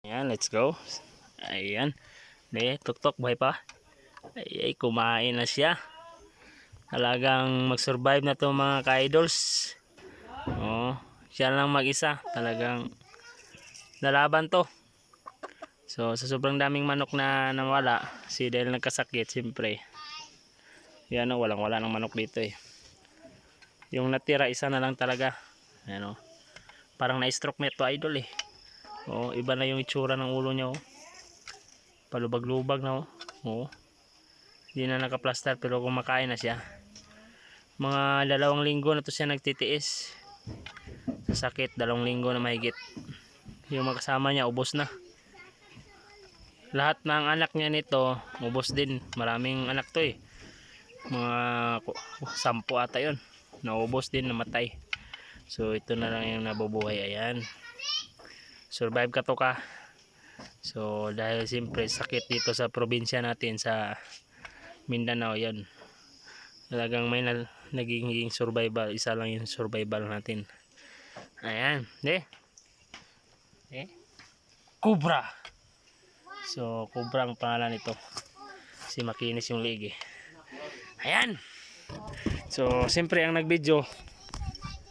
Ayan, let's go. Ayan. Tuktok, buhay pa. Ay, kumain na siya. Talagang mag-survive na to mga ka-idols. Oh, siya lang mag-isa. Talagang lalaban to. So, sa sobrang daming manok na nawala, dahil nagkasakit, siyempre. Yan o, walang-wala ng manok dito eh. Yung natira, isa na lang talaga. Ayan o. Parang na-stroke na ito, idol eh. Oh, iba na yung itsura ng ulo niya oh. Palubag-lubag na oh. Oh. Hindi na naka-plaster pero kumakain na siya. Mga 2 linggo na to siya nagtitiis. Sa sakit, 2 linggo na mahigit. Yung mga kasama niya ubos na. Lahat ng anak niya nito ubos din. Maraming anak to eh. Mga 10 ata yun. Naubos din, namatay. So ito na lang yung nabubuhay. Ayan. Survive ka to ka. So dahil siyempre sakit dito sa probinsya natin sa Mindanao, yan talagang may naging survival. Isa lang yung survival natin. Ayan Cobra. So Cobra ang pangalan nito. Si makinis yung ligi. Ayan. So siyempre ang nagvideo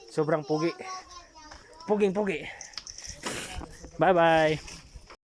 sobrang pugi. Puging pugi. Bye bye.